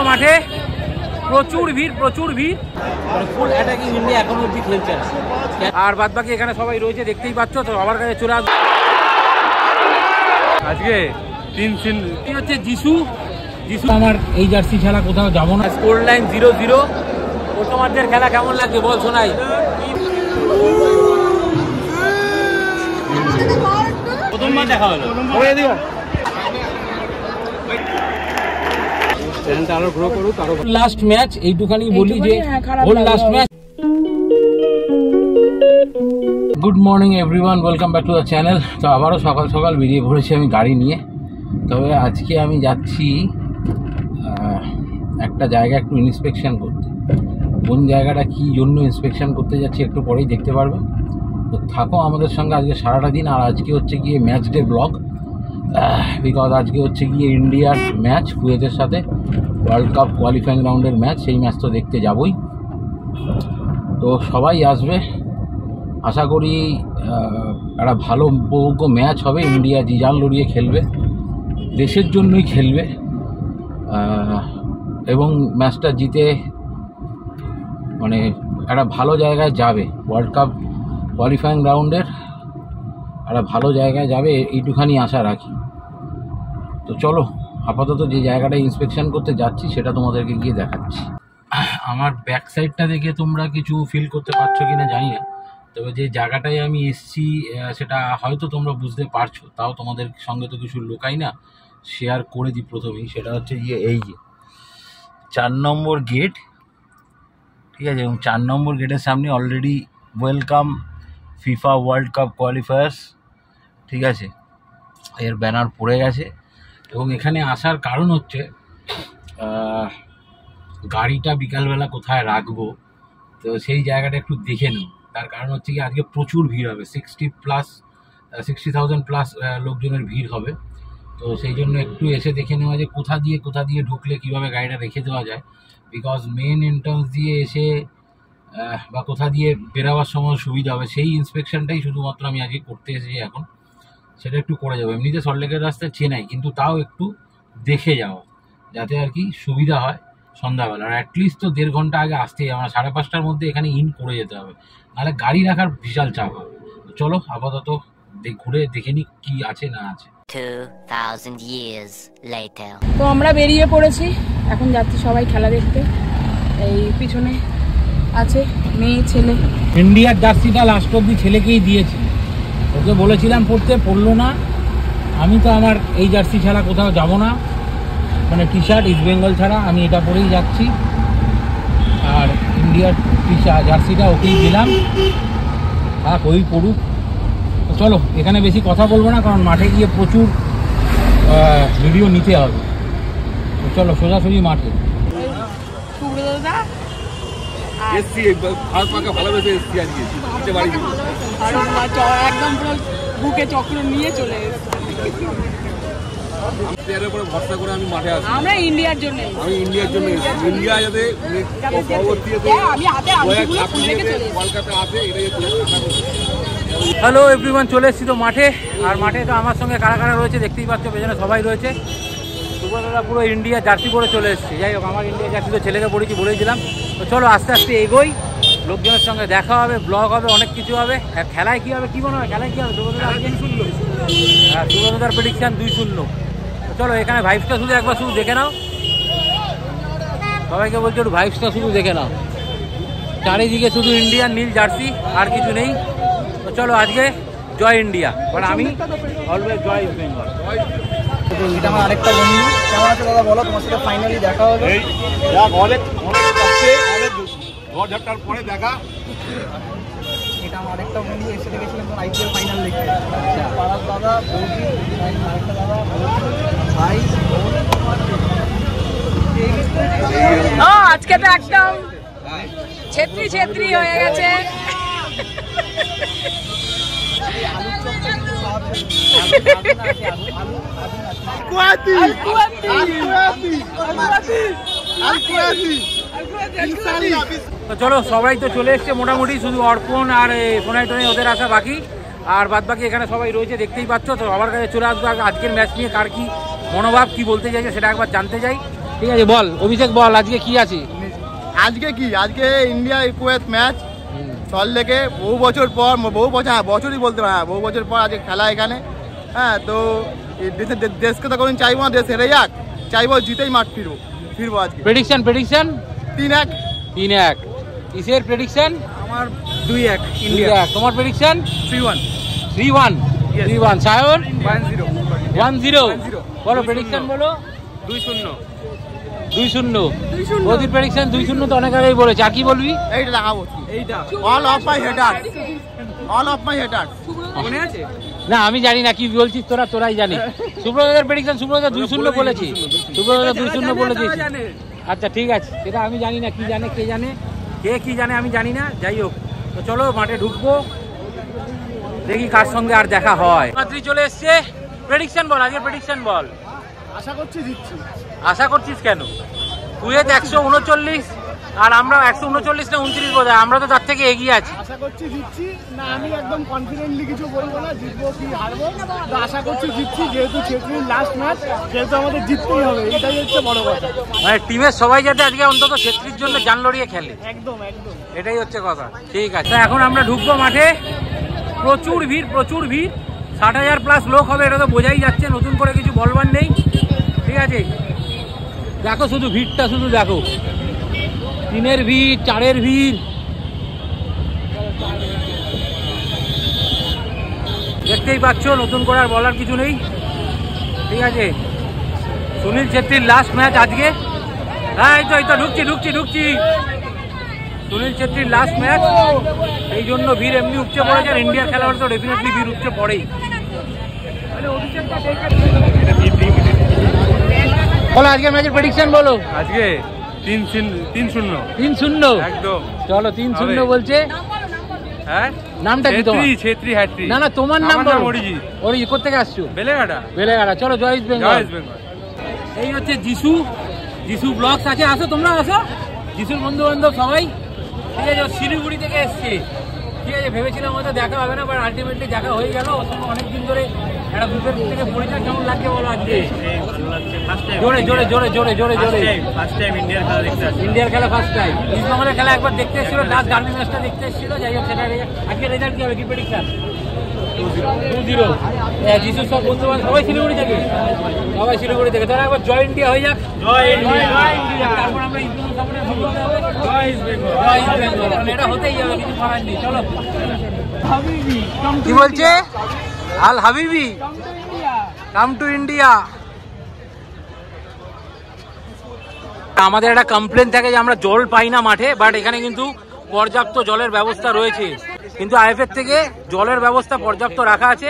মাঠে প্রচুর ভিড় ফুল অ্যাটাকিং ইন্ডিয়া এখন অবধি খেলছে আর বাদ বাকি এখানে সবাই রয়েছে দেখতেই পাচ্ছ। তো সবার কাছে চলে আসবে আজকে কি হচ্ছে যিশু আমার এই জার্সি ছাড়া কোথাও যাবো না। স্কোর লাইন 0-0 প্রথমার্ধের খেলা কেমন লাগছে বল শোনাই। প্রথমবার দেখা হলো লাস্ট ম্যাচ এইটুখানি বলি যে ওর last match. Good morning everyone, welcome back to the channel. তো আবারও সকাল সকাল বেরিয়ে পড়েছি আমি গাড়ি নিয়ে। তবে আজকে আমি যাচ্ছি একটা জায়গা একটু ইন্সপেকশন করতে। কোন জায়গাটা কী জন্য ইন্সপেকশন করতে যাচ্ছি একটু পরেই দেখতে পারবে। তো থাকো আমাদের সঙ্গে আজকে সারাটা দিন। আর আজকে হচ্ছে গিয়ে ম্যাচ ডে ব্লগ, বিকজ আজকে হচ্ছে গিয়ে ইন্ডিয়ার ম্যাচ কুয়েতের সাথে, ওয়ার্ল্ড কাপ কোয়ালিফাইং রাউন্ডের ম্যাচ। সেই ম্যাচ তো দেখতে যাবই। তো সবাই আসবে, আশা করি একটা ভালো উপভোগ্য ম্যাচ হবে। ইন্ডিয়া জিজান লড়িয়ে খেলবে, দেশের জন্যই খেলবে এবং ম্যাচটা জিতে মানে একটা ভালো জায়গায় যাবে। ওয়ার্ল্ড কাপ কোয়ালিফাইং রাউন্ডের একটা ভালো জায়গায় যাবে, এইটুখানি আশা রাখি। তো চলো আপাতত যে জায়গাটা ইন্সপেকশন করতে যাচ্ছি সেটা তোমাদেরকে গিয়ে দেখাচ্ছি। আমার ব্যাক সাইডটা দেখে তোমরা কিছু ফিল করতে পারছো কিনা জানি না, তবে যে জায়গাটায় আমি এসছি সেটা হয়তো তোমরা বুঝতে পারছো। তাও তোমাদের সঙ্গে তো কিছু লোকাই না, শেয়ার করে দিই প্রথমেই। সেটা হচ্ছে গিয়ে এই যে 4 নম্বর গেট, ঠিক আছে। এবং 4 নম্বর গেটের সামনে already welcome FIFA world cup qualifiers, ঠিক আছে, এর ব্যানার পড়ে গেছে। এবং এখানে আসার কারণ হচ্ছে গাড়িটা বিকালবেলা কোথায় রাখবো, তো সেই জায়গাটা একটু দেখে নেব। তার কারণ হচ্ছে কি আজকে প্রচুর ভিড় হবে, 60,000 প্লাস লোকজনের ভিড় হবে। তো সেই জন্য একটু এসে দেখে নেওয়া যে কোথা দিয়ে ঢুকলে কীভাবে গাড়িটা রেখে দেওয়া যায়। বিকজ মেন এন্ট্রান্স দিয়ে এসে বা কোথা দিয়ে বেরাবার সময় সুবিধা হবে, সেই ইন্সপেকশনটাই শুধুমাত্র আমি আজকে করতে এসেছি। এখন সেটা একটু করে যাবো। এমনিতে সল্টলেকের রাস্তায় চেনাই, কিন্তু তাও একটু দেখে যাওয়া যাতে আর কি সুবিধা হয় সন্ধ্যাবেলা। আর অ্যাটলিস্ট তো 1.5 ঘন্টা আগে আসতেই, আমার 5:30টার মধ্যে এখানে ইন করে যেতে হবে, নাহলে গাড়ি রাখার বিশাল চাপ হবে। চলো আপাতত ঘুরে দেখে নিই কি আছে না আছে। 2000 years later তো আমরা বেরিয়ে পড়েছি, এখন যাচ্ছি সবাই খেলা দেখতে। এই পিছনে আছে মেয়ে ছেলে। ইন্ডিয়ার জার্সিটা লাস্ট অব্দি ছেলেকেই দিয়েছি, ওকে বলেছিলাম পড়লো না। আমি তো আমার এই জার্সি ছাড়া কোথাও যাব না, মানে টি শার্ট ইস্ট বেঙ্গল ছাড়া আমি এটা পরেই যাচ্ছি। আর ইন্ডিয়ার জার্সিটা ওকেই দিলাম, ওই পড়ুক। তো চলো এখানে বেশি কথা বলবো না, কারণ মাঠে গিয়ে প্রচুর ভিডিও নিতে হবে। তো চলো সোজাসুজি মাঠে। একদম বুকে চক্র নিয়ে চলে এসেছি ভরসা করে। আমি মাঠে আসি, আমরা ইন্ডিয়ার জন্য। আমি ইন্ডিয়ার জন্য ইন্ডিয়া যাতে হ্যালো এভরিওয়ান, চলে এসেছি তো মাঠে। আর মাঠে তো আমার সঙ্গে কারা কারা রয়েছে দেখতেই পাচ্ছ, পেছনে সবাই রয়েছে। দুপুরবেলা পুরো ইন্ডিয়া জার্সি পরে চলে এসেছি। যাই হোক, আমার ইন্ডিয়া জার্সি তো ছেলেকে পড়েছি বলেছিলাম। তো চলো আস্তে আস্তে এগোই, লোকজনের সঙ্গে দেখা হবে, ব্লগ হবে, অনেক কিছু হবে। আর খেলায় কী হবে, কী মনে হয় খেলায় কী হবে? হ্যাঁ, সুব্রতদার প্রেডিকশান 2-0। চলো এখানে ভাইবসটা শুধু একবার শুধু দেখে নাও। সবাইকে বলছো একটু ভাইবসটা শুধু দেখে নাও। চারিদিকে শুধু ইন্ডিয়ান নীল জার্সি, আর কিছু নেই। তো চলো আজকে জয় ইন্ডিয়া, বাট আমি অলওয়েজ জয় ইস্ট বেঙ্গল। এটা আমার আরেকটা বন্ধু। কেমন আছে দাদা বলো? তোমার সাথে ফাইনালি দেখা হবে। পরে দেখা। এটা আমার আরেকটা বন্ধু, এসে দেখেছিলাম আইপিএল ফাইনাল দেখতে। পাড়ার দাদা, বৌদি, আরেকটা দাদা, ভাই। আজকে তো একদম ছেত্রী হয়ে গেছে। চলো সবাই তো চলে এসছে মোটামুটি, শুধু অর্পণ আর সোনাই টোনাই ওদের আসা বাকি। আর বাদ বাকি এখানে সবাই রয়েছে দেখতেই পাচ্ছ। তো সবার কাছে চলে আসবো আজকের ম্যাচ নিয়ে কার কি মনোভাব, কি বলতে চাইছে সেটা একবার জানতে চাই। ঠিক আছে, বল অভিষেক, বল আজকে কি আছে? আজকে ইন্ডিয়া কুয়েত ম্যাচ সল্টলেকে বহু বছর পর, বছরই বলতে পারে, বহু বছর পর আজকে খেলা এখানে। হ্যাঁ, তো দেশকে তো কোনোদিন চাইবো না দেশ হেরে যাক, চাইবো জিতেই মাঠ ফিরবো আজকে। প্রেডিকশন 3-1। 3-1। কিসের প্রেডিকশন? আমার 2-1 ইন্ডিয়া। তোমার প্রেডিকশন? 3-1। 3-1। সায়র 1-0। 1-0। বলো প্রেডিকশন বলো। 2-0। 2-0। ওদের প্রেডিকশন 2-0 তো অনেক আগেই বলেছে। আর কি বলবি? এইটা দেখাবো, এইটা অল অফ মাই হেটার। মনে আছে? না আমি জানি না কি বলছিস, তোরাই জানিস। সুব্রতদের প্রেডিকশন, সুব্রত 2-0 বলেছি। সুব্রত 2-0 বলেছিস। আচ্ছা ঠিক আছে, সেটা আমি জানি না, কি জানে কে জানে, কে কি জানে আমি জানি না। যাই হোক, তো চলো মাঠে ঢুকবো, দেখি কার সঙ্গে আর দেখা হয়। মাত্রই চলে এসছে। প্রেডিকশন বল, আজকে প্রেডিকশন বল। আশা করছি জিতছি। আশা করছিস কেন? কুয়েত 139 আর আমরা 139 না 29 বোধ হয়, আমরা তো তার থেকে এগিয়ে আছি। আশা করছি জিতছি না, আমি একদম কনফিডেন্টলি কিছু বলবো না, জিতবো কি হারবো, তো আশা করছি জিতছি, যেহেতু ছেত্রীর লাস্ট ম্যাচ, যেহেতু আমাদের জিততেই হবে, এটাই হচ্ছে বড় কথা। মানে টিমের সবাই যাতে আজকে অন্তত ছেত্রীর জন্য জান লড়িয়ে খেলে, একদম এটাই হচ্ছে কথা। ঠিক আছে, তো এখন আমরা ঢুকবো মাঠে। প্রচুর ভিড় 60,000+ লোক হবে, এটা তো বোঝাই যাচ্ছে, নতুন করে কিছু বলবার নেই। ঠিক আছে, দেখো শুধু ভিড়টা, শুধু দেখো, 3-এর ভিড়, 4-এর ভিড়, দেখতেই পাচ্ছ, নতুন করে আর বলার কিছু নেই। ঠিক আছে, সুনীল ছেত্রীর লাস্ট ম্যাচ আজকে। হ্যাঁ এই তো ঢুকছি। সুনীল ছেত্রীর লাস্ট ম্যাচ, এই জন্য ভিড় এমনি উপচে পড়েছে। আর ইন্ডিয়ার খেলোয়াড় তো ডেফিনেটলি ভিড় উপচে পড়েই। বলো আজকে ম্যাচের প্রেডিকশন বলো। আজকে 3-0। 3-0 একদম। চলো 3-0 বলছে। হ্যাঁ, নামটা কি তোমার? ছেত্রী হ্যাট্রিক। না তোমার নাম বলো। অরিজিৎ। কোথেকে আসছো? বেলেঘাটা। চলো জয় ইস্ট বেঙ্গল। এই হচ্ছে যিশু ব্লগস আছে, আসো তোমরা আসো, যিশুর বন্ধু বান্ধব সবাই। ঠিক আছে, শিলিগুড়ি থেকে এসছে। ঠিক আছে, ভেবেছিলাম হয়তো দেখা হবে না, বাট আলটিমেটলি দেখা হয়ে গেল। ওর সঙ্গে অনেকদিন ধরে একটা গ্রুপের থেকে পরিচয়। কেমন লাগছে বলো আজকে? জোরে। ইন্ডিয়ার খেলা ফার্স্ট টাইম। ইস্ট বেঙ্গলের খেলা একবার দেখতে এসেছিল, লাস্ট ডার্বি ম্যাচটা দেখতে এসেছিল। যাই হোক, সেটা আজকে রেজাল্ট কি হবে, কি প্রেডিকশন? 2-0। যিশু সব বন্ধু বান্ধব সবাই শিলিগুড়ি থেকে, তারা একবার জয় ইন্ডিয়া হয়ে যাক। জয় ইন্ডিয়া। তারপর আমরা এটা হতেই যাবে, কিছু করার নেই। চলো, কি বলছে? আল হাবিবি কাম টু ইন্ডিয়া। আমাদের একটা কমপ্লেন থাকে যে আমরা জল পাই না মাঠে, বাট এখানে কিন্তু পর্যাপ্ত জলের ব্যবস্থা রয়েছে। কিন্তু আইএফএ থেকে জলের ব্যবস্থা পর্যাপ্ত রাখা আছে।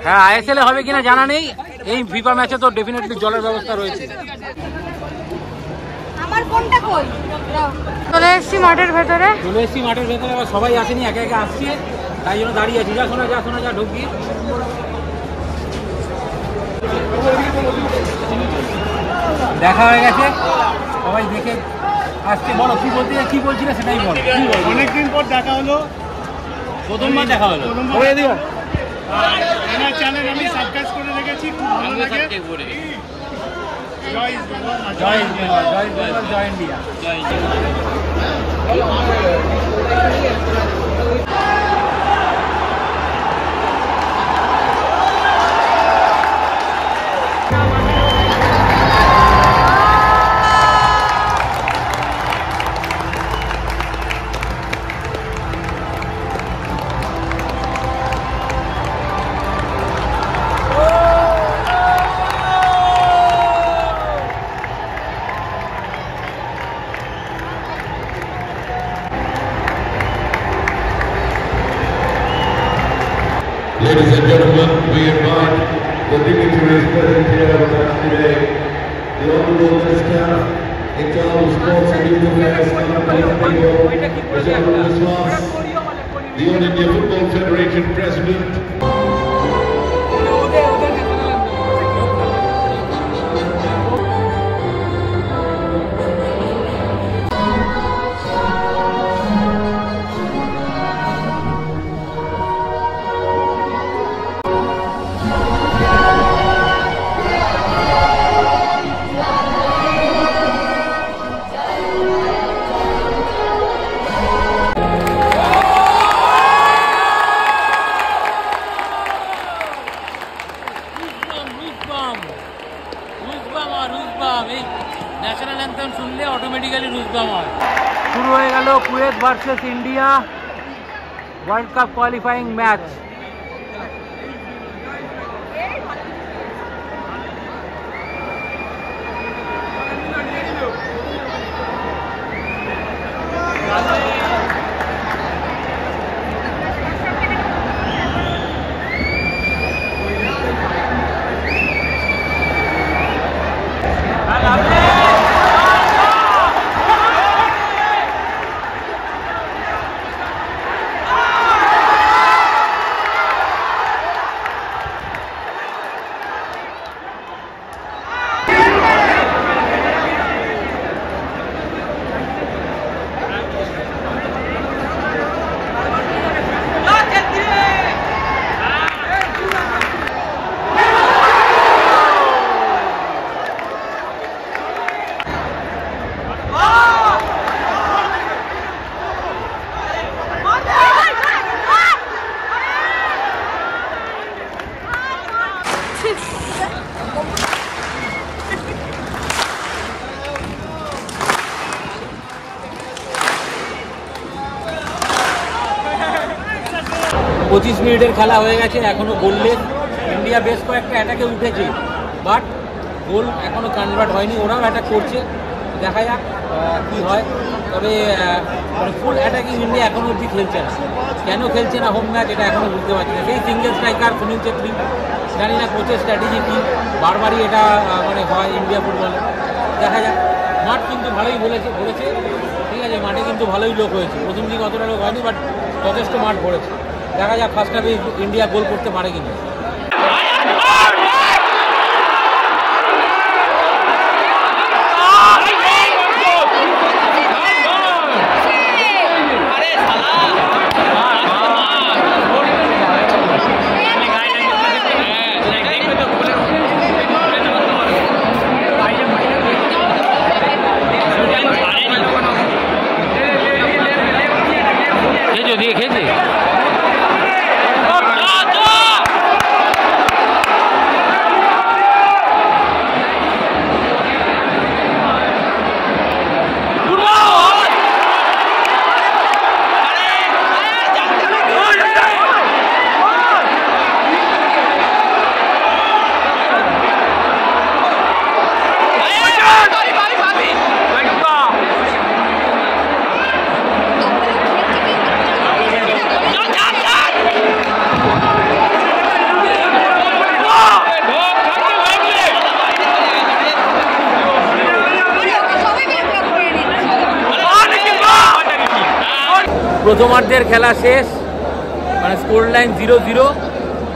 হ্যাঁ, আইএসএল এ হবে কিনা জানা নেই, এই ফিফা ম্যাচে তো ডেফিনেটলি জলের ব্যবস্থা রয়েছে। চলে এসছি মাঠের ভেতরে। আবার সবাই আসেনি, একে একে আসছে, তাই জন্য দাঁড়িয়ে আছি। যা শোনা যা ঢুকি। দেখা হয়ে গেছে, সবাই দেখে আসছে। বলো কি বলছিল সেটাই বল। অনেকদিন পর দেখা হলো, প্রথমবার দেখা হলো। এনার চ্যানেল আমি সাবস্ক্রাইব করে রেখেছি, খুব ভালো লাগে। জয় India. Ladies and gentlemen, we invite the dignitaries present here with us today, the Honourable Minister in charge of Sports and Youth Affairs, Mr. Islam, the All India Football Federation President. National anthem শুনলে automatically রুজগাম হয়। শুরু হয়ে গেল Kuwait versus India world cup qualifying match. পঁচিশ মিনিটের খেলা হয়ে গেছে, এখনো গোললেস। ইন্ডিয়া বেশ কয়েকটা অ্যাটাকে উঠেছে, বাট গোল এখনো কনভার্ট হয়নি। ওরাও অ্যাটাক করছে, দেখা যাক কি হয়। তবে মানে ফুল অ্যাটাকিং ইন্ডিয়া এখনো অবধি খেলছে না। কেন খেলছে না হোম ম্যাচ, এটা এখনো বুঝতে পারছি না। সেই সিঙ্গেল স্ট্রাইকার সুনীল ছেত্রী, জানি না কোচের স্ট্র্যাটেজি কী, বারবারই এটা মানে হয় ইন্ডিয়া ফুটবলে। দেখা যাক। মাঠ কিন্তু ভালোই বলেছে, ঠিক আছে, মাঠে কিন্তু ভালোই লোক হয়েছে। প্রথম দিকে অতটা লোক হয়নি, বাট যথেষ্ট মাঠ ভরেছে। দেখা যাক ফার্স্ট হাফে ইন্ডিয়া গোল করতে পারে কিনা। খেয়েছে প্রথমার্ধের খেলা শেষ, মানে স্কোর লাইন 0-0।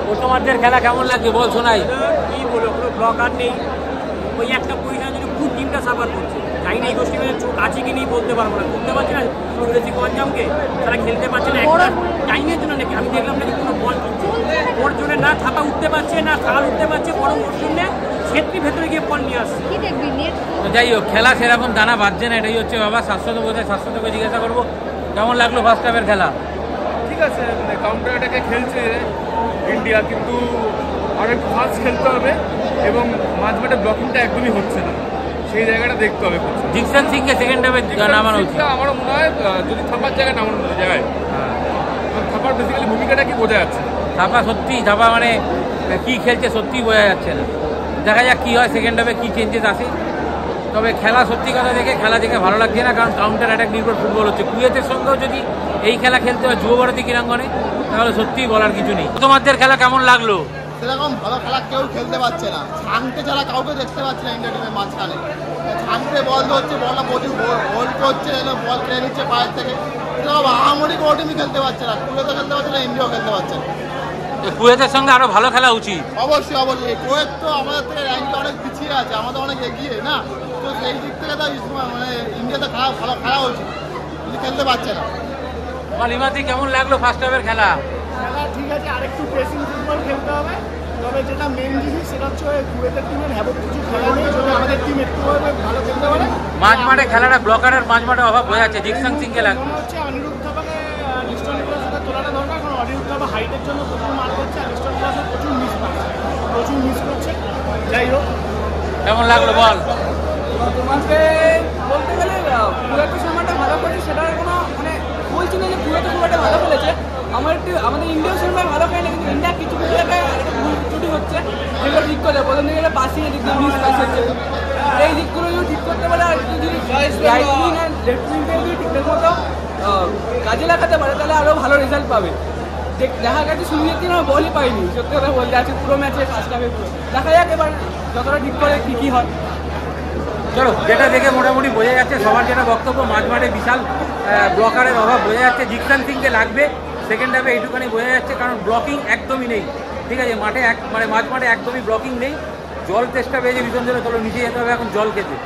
প্রথমার্ধের খেলা কেমন লাগছে বল শোনাই। কি বলো, কোনো ব্লকার নেই। ওই একটা পজিশন যদি খুব টিমটা সাফার করছে, জানি না এই গোষ্ঠী চোখ আছে কি নেই বলতে পারবো না, করতে পারছে না। বেশি গঞ্জামকে তারা খেলতে পারছে না একটা টাইমের জন্য নাকি। আমি দেখলাম নাকি কোনো বল কিনছে ওর জন্য, না থাপা উঠতে পারছে না খাল উঠতে পারছে, বরং ওর জন্য ছেত্রী ভেতরে গিয়ে বল নিয়ে আসছে। যাই হোক, খেলা সেরকম দানা বাজছে না, এটাই হচ্ছে বাবা। শাশ্বত বোধহয়, শাশ্বতকে জিজ্ঞাসা করবো কেমন লাগলো ফার্স্ট হাফের খেলা। ঠিক আছে, মানে কাউন্টার অ্যাটাকে খেলছে ইন্ডিয়া, কিন্তু আরও একটু ফাস্ট খেলতে হবে এবং মাঝমাঠে ব্লকিংটা একদমই হচ্ছে না, সেই জায়গাটা দেখতে হবে। জিকসন সিংকে সেকেন্ড হাফে নামানো উচিত। আমারও মনে হয় যদি থাপার জায়গায় নামানো যায়। থাপার বেসিক্যালি ভূমিকাটা কি বোঝা যাচ্ছে না। থাপা সত্যি, থাপা মানে কি খেলছে সত্যি বোঝা যাচ্ছে না। দেখা যাক কী হয় সেকেন্ড হাফে, কী চেঞ্জেস আসে। তবে খেলা সত্যি কথা খেলা দেখে ভালো লাগছে না, কারণ কাউন্টার অ্যাটাক নির্ভর ফুটবল হচ্ছে। কুয়েতের সঙ্গেও যদি এই খেলা খেলতে হয় যুব ভারতী ক্রীড়াঙ্গনে, তাহলে সত্যিই বলার কিছু নেই। প্রথমার্ধের খেলা কেমন লাগলো? সেরকম ভালো খেলা কেউ খেলতে পারছে না। ছাংটে ছাড়া কাউকে দেখতে পাচ্ছে না ইন্ডিয়া টিমের মাঝখানে। ছাংটে বল ধরছে, বলটা প্রচুর হোল্ড করছে, বল খেলে নিচ্ছে পায়ের থেকে। সেরকম আহামরি কোনো টিমই খেলতে পারছে না। কুয়েতও খেলতে পারছে না, ইন্ডিয়াও খেলতে পারছে না। কুয়েতের সঙ্গে আরো ভালো খেলা উচিত। অবশ্যই অবশ্যই। কুয়েত তো আমাদের থেকে র্যাঙ্কটা অনেক পিছিয়ে আছে, আমাদের অনেক এগিয়ে না, তো সেই দিক থেকে তো মানে ইন্ডিয়াতে ভালো খেলা উচিত, কিন্তু খেলতে পারছে না। লিমাতি কেমন লাগলো ফার্স্ট হাফের খেলা? খেলা ঠিক আছে, আরেকটু প্রেসিং ফুটবল খেলতে হবে। তবে যেটা মেন জিনিস সেটা হচ্ছে কুয়েতের টিমের হ্যাবক কিছু খেলা নেই, যদি আমাদের টিম একটু ভালো খেলতে পারে। মাঝ মাঠে খেলাটা ব্লকারের মাঝ মাঠে অভাব হয়ে যাচ্ছে। জিকসন সিংকে লাগবে মনে হচ্ছে অনিরুদ্ধ থাপাকে লিস্টন প্লাসের সাথে তোলাটা দরকার, কারণ অনিরুদ্ধ থাপা হাইটের জন্য প্রচুর মার করছে, আর লিস্টন প্লাসের প্রচুর মিস করছে। যাই হোক, কেমন লাগলো বল? তোমাকে বলতে গেলে কুয়েতের সময়টা ভালো করেছে, সেটার কোনো মানে বলছি না যে কুয়েতের সময়টা ভালো খেলেছে, আমাদের ইন্ডিয়ার সময় ভালো খেলে, কিন্তু ইন্ডিয়ার কিছু কিছু জায়গায় ত্রুটি হচ্ছে, যেগুলো ঠিক করে প্রথম দিকে গেলে পাসিংয়ের দিক দিয়ে মিস পাস হচ্ছে, এই দিকগুলো যদি ঠিক করতে পারে আর একটু যদি রাইট উইং অ্যান্ড লেফট উইংটা যদি ঠিকঠাক মতো কাজে লাগাতে পারে তাহলে আরও ভালো রেজাল্ট পাবে। দেখা গেছে শুরুর দিন আমরা বলই পাইনি, সত্যি কথা বলতে আছে পুরো ম্যাচে ফার্স্ট হাফে পুরো দেখা যাক এবার যতটা ঠিক করে কী হয়। চলো, যেটা দেখে মোটামুটি বোঝা যাচ্ছে সবার যেটা বক্তব্য, মাঝমাঠে বিশাল ব্লকারের অভাব বোঝা যাচ্ছে। জিকসান সিংকে লাগবে সেকেন্ড হাফে, এইটুখানি বোঝা যাচ্ছে, কারণ ব্লকিং একদমই নেই। ঠিক আছে, মাঠে মানে মাঝমাঠে একদমই ব্লকিং নেই। জল চেষ্টা পেয়েছে ভীষণ জোরে, চলো নিচে যেতে হবে এখন জল খেতে।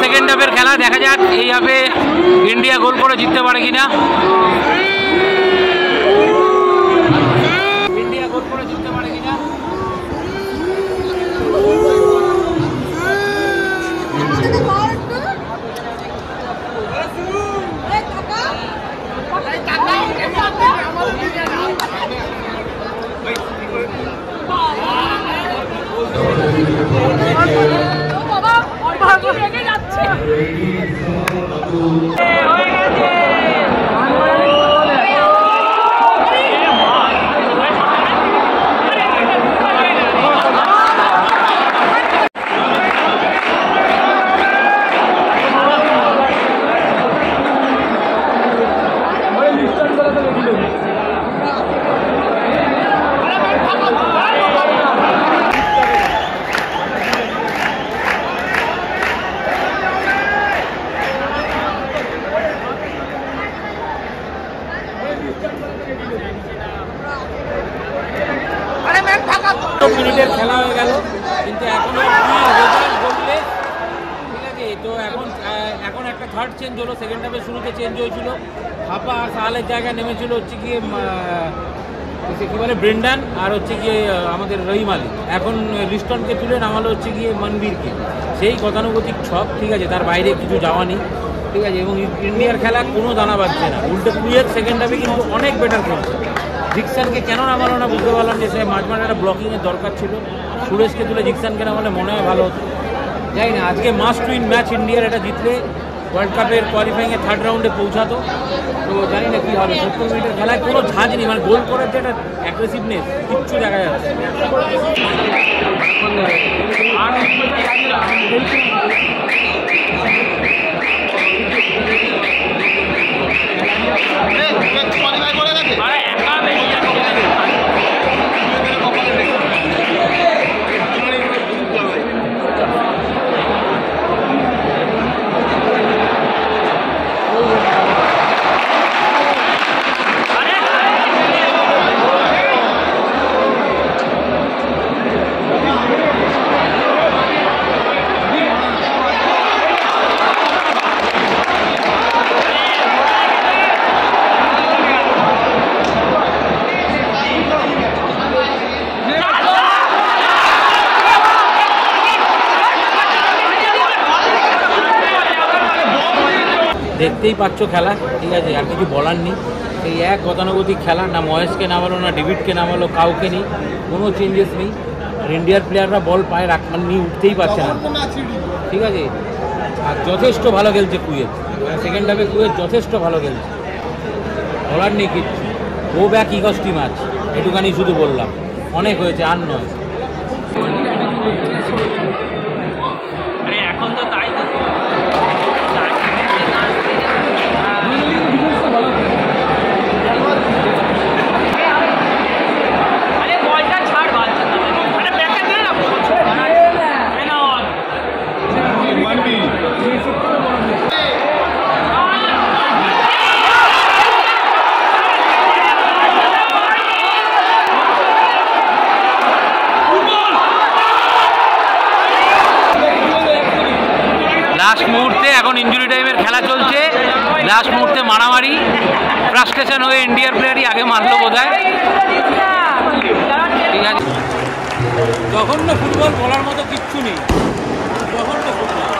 সেকেন্ড হাফের খেলা, দেখা যাক এই হাফে ইন্ডিয়া গোল করে জিততে পারে কিনা। ইন্ডিয়া গোল করে জিততে পারে কিনা। মিনিটের খেলা হয়ে গেল, কিন্তু এখনো রেজাল্ট বললে ঠিক আছে। তো এখন একটা থার্ড চেঞ্জ হলো, সেকেন্ড হাফের শুরুতে চেঞ্জ হয়েছিল, হাপা আর সাহালের জায়গায় নেমেছিল হচ্ছে গিয়ে কী বলে ব্রেন্ডান, আর হচ্ছে গিয়ে আমাদের রহিম আলী। এখন রিস্টনকে তুলে নামালো হচ্ছে গিয়ে মনবীরকে। সেই গতানুগতিক ছক, ঠিক আছে, তার বাইরে কিছু যাওয়া নেই, ঠিক আছে। এবং ইন্ডিয়ার খেলা কোনো দানা বাজছে না, উল্টে কুয়েত সেকেন্ড হাফে কিন্তু অনেক বেটার খেলছে। জিকসানকে কেন নামালো না বুঝতে পারলাম, যে সে মাঝমাঠে একটা ব্লকিংয়ের দরকার ছিল। সুরেশকে তুলে জিকসানকে নামালে মনে হয় ভালো হতো। যাই না, আজকে মাস্ট উইন ম্যাচ ইন্ডিয়ার, এটা জিতলে ওয়ার্ল্ড কাপের কোয়ালিফাইংয়ে থার্ড রাউন্ডে পৌঁছাতো। তো জানি না কী হবে, 70 মিনিটের খেলায় কোনো ঝাঁজ নেই, মানে গোল করার যে একটা অ্যাগ্রেসিভনেস কিচ্ছু দেখা যাচ্ছে। দেখতেই পাচ্ছ খেলা, ঠিক আছে, আর কিছু বলার নেই। এই এক গতানুগতিক খেলা, না মহেশকে নামালো না ডেভিডকে নামালো, কাউকে নেই, কোনো চেঞ্জেস নেই। আর ইন্ডিয়ার প্লেয়াররা বল পায়ে নিয়ে উঠতেই পারছে না, ঠিক আছে। আর যথেষ্ট ভালো খেলছে কুয়েত, সেকেন্ড হাফে কুয়েত যথেষ্ট ভালো খেলছে, বলার নেই কিচ্ছু। গো ব্যাক ইগস্টি ম্যাচ, এটুখানি শুধু বললাম, অনেক হয়েছে, আর নয়। এখন তো তাই লাস্ট মুহূর্তে এখন ইনজুরি টাইমের খেলা চলছে। লাস্ট মুহূর্তে মারামারি, ফ্রাস্ট্রেশন হয়ে ইন্ডিয়ার প্লেয়ারই আগে মারলো বোধহয়। ঠিক আছে, জঘন্য ফুটবল বলার মতো কিচ্ছু নেই, জঘন্য ফুটবল।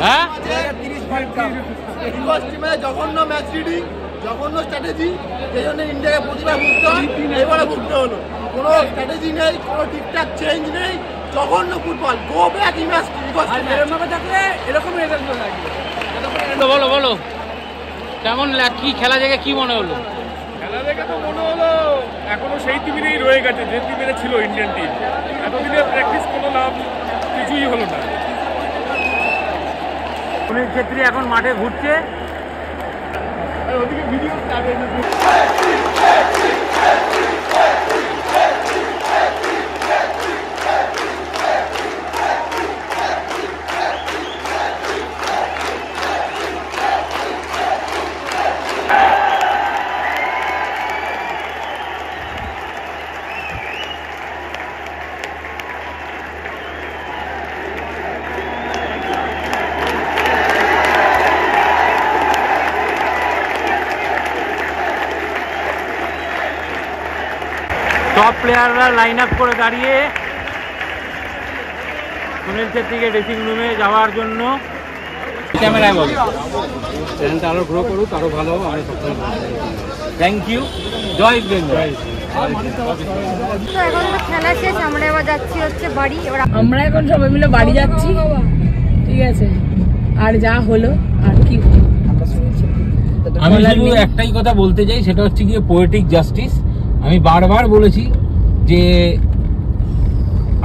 হ্যাঁ, জঘন্য ম্যাচ রিডিং, জঘন্য স্ট্র্যাটেজি, এই জন্য ইন্ডিয়াকে প্রতিবার ভুগতে হয়, এবারে ভুগতে হলো। কোনো স্ট্র্যাটেজি নেই, কোনো ঠিকঠাক চেঞ্জ নেই, জঘন্য ফুটবল। গো ব্যাক ইমেজ থাকলে এরকম রেজাল্ট লাগবে। বলো বলো কেমন কি খেলা দেখে কি মনে হলো? খেলা দেখে তো মনে হলো এখনো সেই টিমেই রয়ে গেছে যে টিমে ছিল ইন্ডিয়ান টিম। এতদিনের প্র্যাকটিস কোনো লাভ কিছুই হলো না। সুনীল ছেত্রী এখন মাঠে ঘুরছে। ওদিকে ভিডিও টপ প্লেয়াররা লাইন আপ করে দাঁড়িয়ে সুনীল ছেত্রীকে ড্রেসিং রুমে যাওয়ার জন্য। ক্যামেরায় বলো, চ্যানেলটা আরো গ্রো করুক, আরো ভালো হবে। আমি সবসময় থ্যাংক ইউ। জয় বেঙ্গল। তো এখন তো খেলা শেষ, আমরা এবার যাচ্ছি হচ্ছে বাড়ি। আমরা এখন সবাই মিলে বাড়ি যাচ্ছি, ঠিক আছে। আর যা হলো আর কি, আমি শুধু একটাই কথা বলতে চাই, সেটা হচ্ছে গিয়ে পোয়েটিক জাস্টিস। আমি বারবার বলেছি যে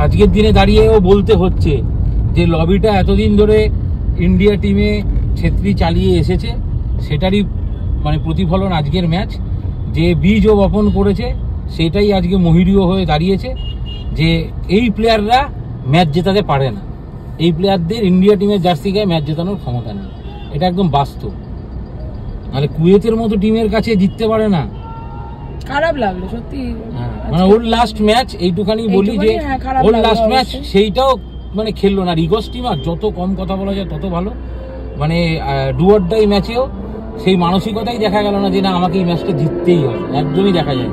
আজকের দিনে দাঁড়িয়েও বলতে হচ্ছে যে লবিটা এতদিন ধরে ইন্ডিয়া টিমে ছেত্রী চালিয়ে এসেছে, সেটারই মানে প্রতিফলন আজকের ম্যাচ। যে বীজ ও বপন করেছে সেটাই আজকে মহিরীয় হয়ে দাঁড়িয়েছে, যে এই প্লেয়াররা ম্যাচ জেতাতে পারে না, এই প্লেয়ারদের ইন্ডিয়া টিমের জার্সি গায়ে ম্যাচ জেতানোর ক্ষমতা নেই। এটা একদম বাস্তব। মানে কুয়েতের মতো টিমের কাছে জিততে পারে না, খারাপ লাগলো সত্যি। মানে ওর লাস্ট ম্যাচ এইটুখানি বলি যে ওর লাস্ট ম্যাচ সেইটাও মানে খেললো না। রিগস টিম আর যত কম কথা বলা যায় তত ভালো। মানে ডু অর ডাই ম্যাচেও সেই মানসিকতাই দেখা গেল না যে না আমাকে এই ম্যাচটা জিততেই হবে, একদমই দেখা যায়।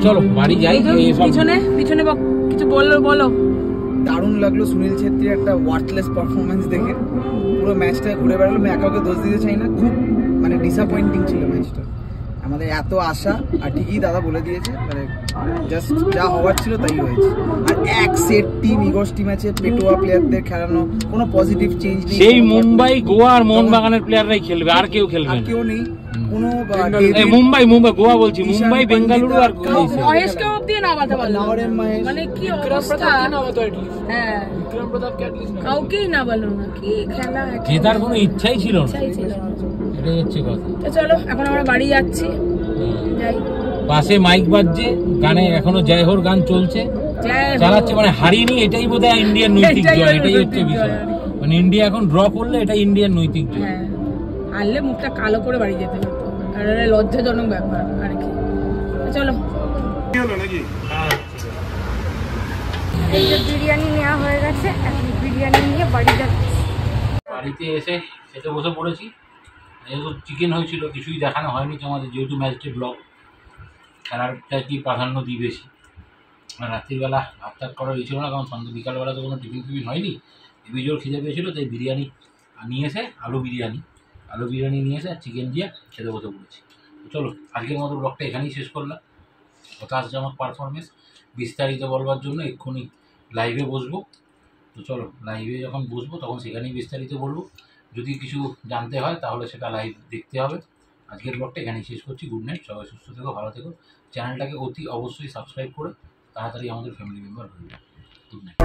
চলো বাড়ি যাই। পিছনে পিছনে কিছু বলো। দারুণ লাগলো সুনীল ছেত্রীর একটা ওয়ার্থলেস পারফরমেন্স দেখে। পুরো ম্যাচটা ঘুরে বেড়ালো, আমি একাকে দোষ দিতে চাই না, খুব মানে ডিসঅ্যাপয়েন্টিং ছিল ম্যাচটা। আমাদের এত আশা, আর ঠিকই দাদা বলে দিয়েছে, মানে জাস্ট যা হওয়ার ছিল তাই হয়েছে। আর এক সেট টিম ইগোস টিম আছে, পেটোয়া প্লেয়ারদের খেলানো, কোনো পজিটিভ চেঞ্জ নেই। সেই মুম্বাই, গোয়া আর মোহনবাগানের প্লেয়াররাই খেলবে, আর কেউ খেলবে না, কেউ নেই। কোনো মুম্বাই গোয়া বলছি, মুম্বাই বেঙ্গালুরু আর মহেশকে অবধি নামাতে পারলো, মানে কি অবস্থা। হ্যাঁ, কাউকেই না বলো না, কি খেলা। জেতার কোনো ইচ্ছাই ছিল না, এটাই হচ্ছে কথা। তো চলো এখন আমরা বাড়ি যাচ্ছি, যাই। পাশে মাইক বাজছে, গানে এখনো জয় হোর গান চলছে, চালাচ্ছে। মানে হারিনি, এটাই বোধহয় ইন্ডিয়ান নৈতিক জয়, এটাই হচ্ছে বিষয়। মানে ইন্ডিয়া এখন ড্র করলে এটাই ইন্ডিয়ান নৈতিক জয়। হারলে মুখটা কালো করে বাড়ি যেতে হতো, আর এটা লজ্জাজনক ব্যাপার আর কি। চলো এই যে বিরিয়ানি নেওয়া হয়ে গেছে, এখন বিরিয়ানি নিয়ে বাড়ি যাচ্ছি। বাড়িতে এসে খেতে বসে পড়েছি। যেহেতু চিকেন হয়েছিল, কিছুই দেখানো হয়নি তোমাদের, যেহেতু ম্যাচটি ব্লগ, খেলাটা কি প্রাধান্য দিই বেশি। আর রাত্রিবেলা ভাত করার ইচ্ছে না, কারণ সন্ধ্যে বিকালবেলা তো কোনো টিফিন হয়নি। হেবি জোর খিদে পেয়েছিলো, তাই বিরিয়ানি নিয়ে এসে আলু বিরিয়ানি নিয়ে এসে চিকেন দিয়ে খেতে বসে পড়েছি। তো চলো আজকের মতো ব্লগটা এখানেই শেষ করলাম। কথা আসছে আমার পারফরমেন্স বিস্তারিত বলবার জন্য এক্ষুনি লাইভে বসবো। তো চলো লাইভে যখন বসবো তখন সেখানেই বিস্তারিত বলবো। যদি কিছু জানতে হয় তাহলে সেটা লাইভ দেখতে হবে। আজকের ব্লগটা এখানেই শেষ করছি। গুড নাইট, সবাই সুস্থ থেকো, ভালো থেকো। চ্যানেলটাকে অতি অবশ্যই সাবস্ক্রাইব করে তাড়াতাড়ি আমাদের ফ্যামিলি মেম্বার হয়ে যাবে। Good night.